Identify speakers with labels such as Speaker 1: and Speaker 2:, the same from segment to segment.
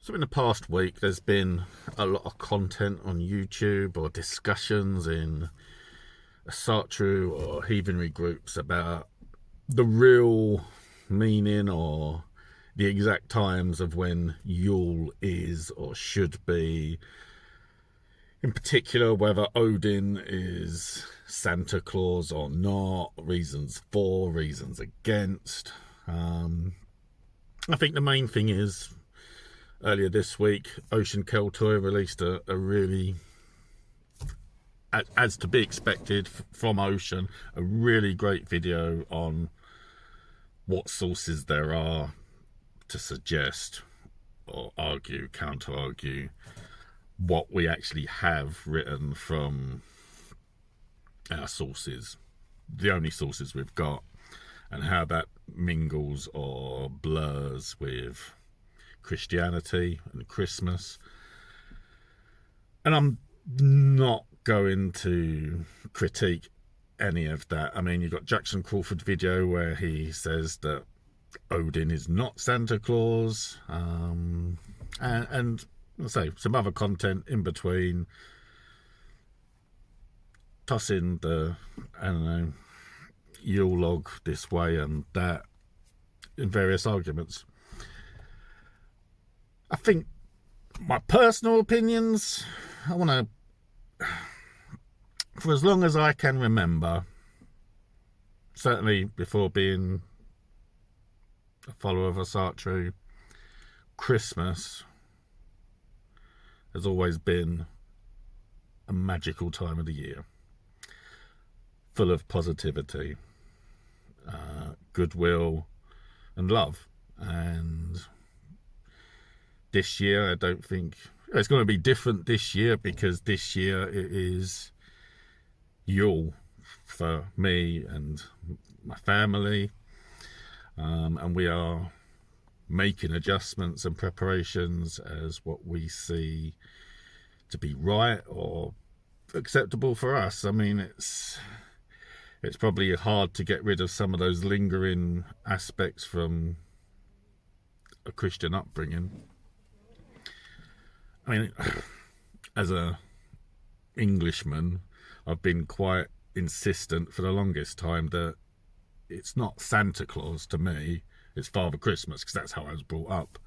Speaker 1: So in the past week, there's been a lot of content on YouTube or discussions in Sartre or heathenry groups about the real meaning or the exact times of when Yule is or should be. In particular, whether Odin is Santa Claus or not, reasons for, reasons against. I think the main thing is, earlier this week, Ocean Keltoy released a really, as to be expected from Ocean, a really great video on what sources there are to suggest or argue, counter-argue, what we actually have written from our sources, the only sources we've got, and how that mingles or blurs with Christianity and Christmas. And I'm not going to critique any of that. I mean, you've got Jackson Crawford's video where he says that Odin is not Santa Claus, and I'll say some other content in between, tossing the, I don't know, Yule log this way and that in various arguments. I think my personal opinions, I want to, for as long as I can remember, certainly before being a follower of Sartre, Christmas has always been a magical time of the year, full of positivity, goodwill and love. And this year, I don't think it's going to be different this year, because this year it is Yule for me and my family, and we are making adjustments and preparations as what we see to be right or acceptable for us. I mean, it's probably hard to get rid of some of those lingering aspects from a Christian upbringing. I mean, as a Englishman, I've been quite insistent for the longest time that it's not Santa Claus to me, it's Father Christmas, because that's how I was brought up.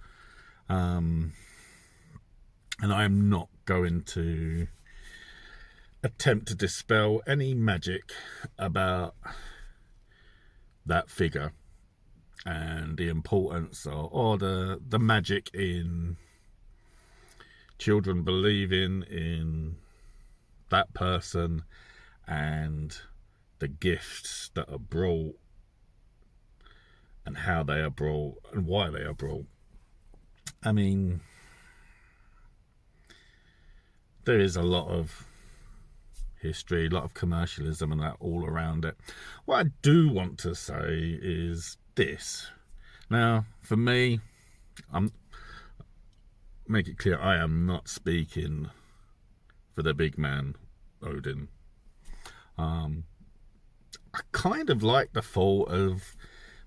Speaker 1: And I am not going to attempt to dispel any magic about that figure and the importance or the magic in children believing in that person and the gifts that are brought and how they are brought and why they are brought. I mean, there is a lot of history, a lot of commercialism and that all around it. What I do want to say is this. Now, for me, make it clear, I am not speaking for the big man, Odin. I kind of like the thought of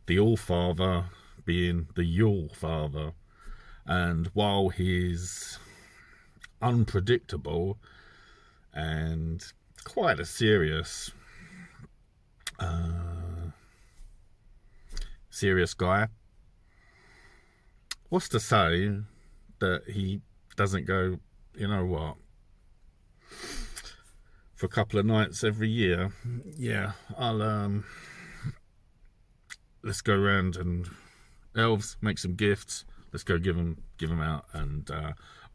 Speaker 1: the All-Father being the Yule Father, and while he's unpredictable and quite a serious guy, what's to say that he doesn't go, you know what, for a couple of nights every year, yeah, I'll let's go around and elves, make some gifts, let's go give them out, and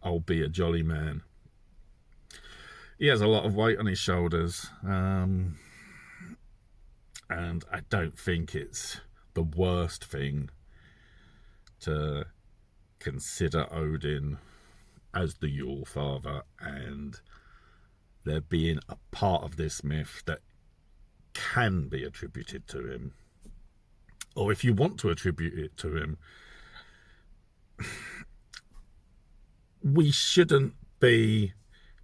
Speaker 1: I'll be a jolly man. He has a lot of weight on his shoulders, and I don't think it's the worst thing to consider Odin as the Yule Father, and there being a part of this myth that can be attributed to him. Or if you want to attribute it to him, we shouldn't be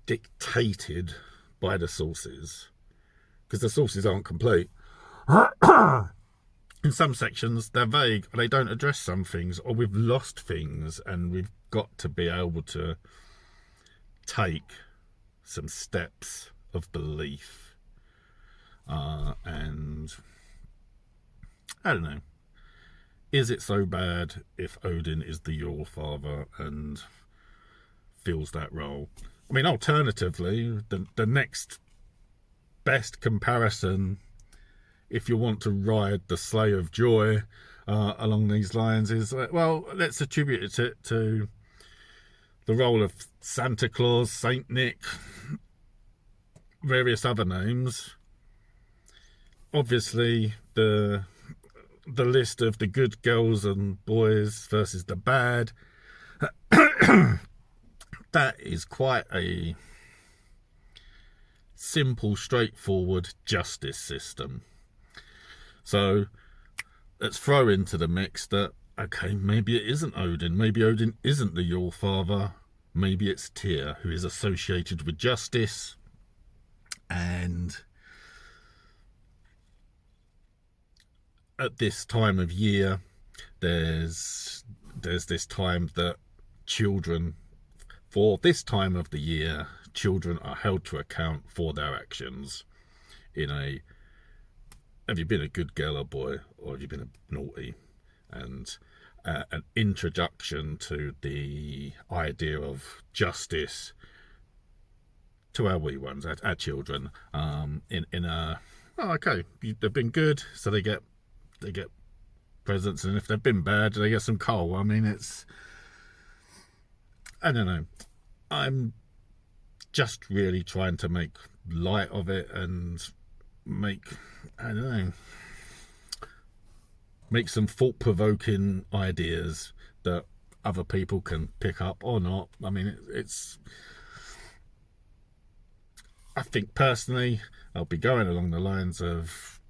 Speaker 1: dictated by the sources, because the sources aren't complete. in some sections they're vague, or they don't address some things, or we've lost things, and we've got to be able to take some steps of belief. And I don't know, is it so bad if Odin is the Yule father and fills that role? I mean, alternatively, the next best comparison, if you want to ride the sleigh of joy along these lines, is, well, let's attribute it to the role of Santa Claus, Saint Nick, various other names. Obviously, the list of the good girls and boys versus the bad, that is quite a simple, straightforward justice system. So let's throw into the mix that, okay, maybe it isn't Odin. Maybe Odin isn't the Yule father. Maybe it's Tyr, who is associated with justice. And at this time of year, there's this time that children, for this time of the year, children are held to account for their actions in a, have you been a good girl or boy, or have you been a naughty? And an introduction to the idea of justice to our wee ones, our children, in a, oh, okay, they've been good, so they get presents, and if they've been bad, they get some coal. I mean, it's, I don't know, I'm just really trying to make light of it and make, I don't know, make some thought-provoking ideas that other people can pick up or not. I mean, it's, I think personally, I'll be going along the lines of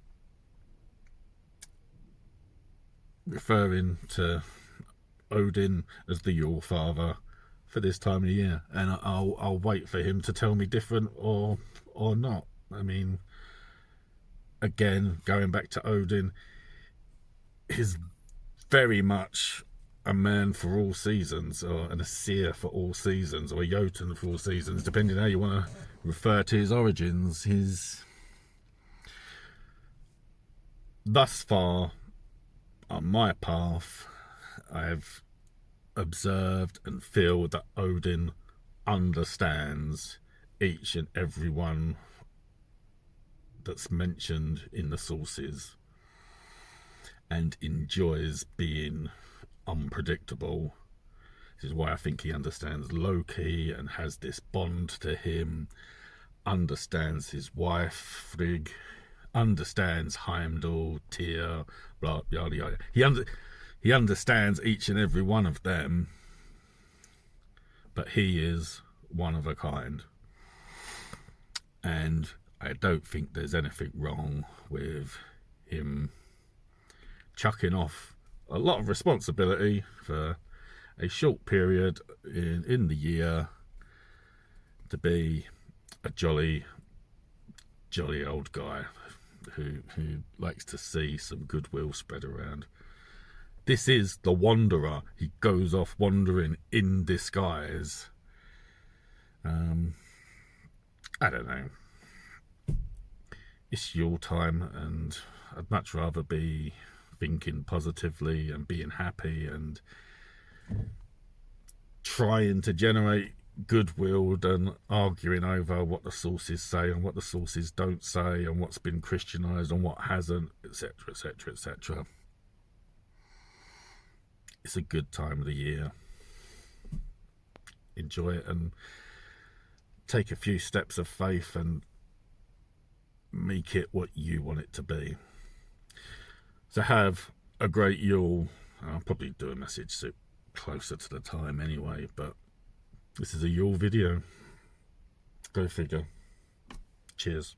Speaker 1: referring to Odin as the Yule father for this time of year, and I'll wait for him to tell me different or not. I mean, again, going back to Odin, he's very much a man for all seasons, or an Aesir for all seasons, or a Jotun for all seasons, depending how you want to refer to his origins. His, thus far on my path, I've observed and feel that Odin understands each and every one that's mentioned in the sources, and enjoys being unpredictable. This is why I think he understands Loki and has this bond to him, understands his wife Frigg, understands Heimdall, Tyr, blah blah blah. He understands each and every one of them, but he is one of a kind. And I don't think there's anything wrong with him chucking off a lot of responsibility for a short period in the year to be a jolly old guy who likes to see some goodwill spread around. This is the wanderer. He goes off wandering in disguise. I don't know. It's Yule time, and I'd much rather be thinking positively and being happy and trying to generate goodwill than arguing over what the sources say and what the sources don't say and what's been Christianized and what hasn't, etc, etc, etc. It's a good time of the year. Enjoy it and take a few steps of faith and make it what you want it to be. So have a great Yule. I'll probably do a message closer to the time anyway, but this is a Yule video. Go figure. Cheers.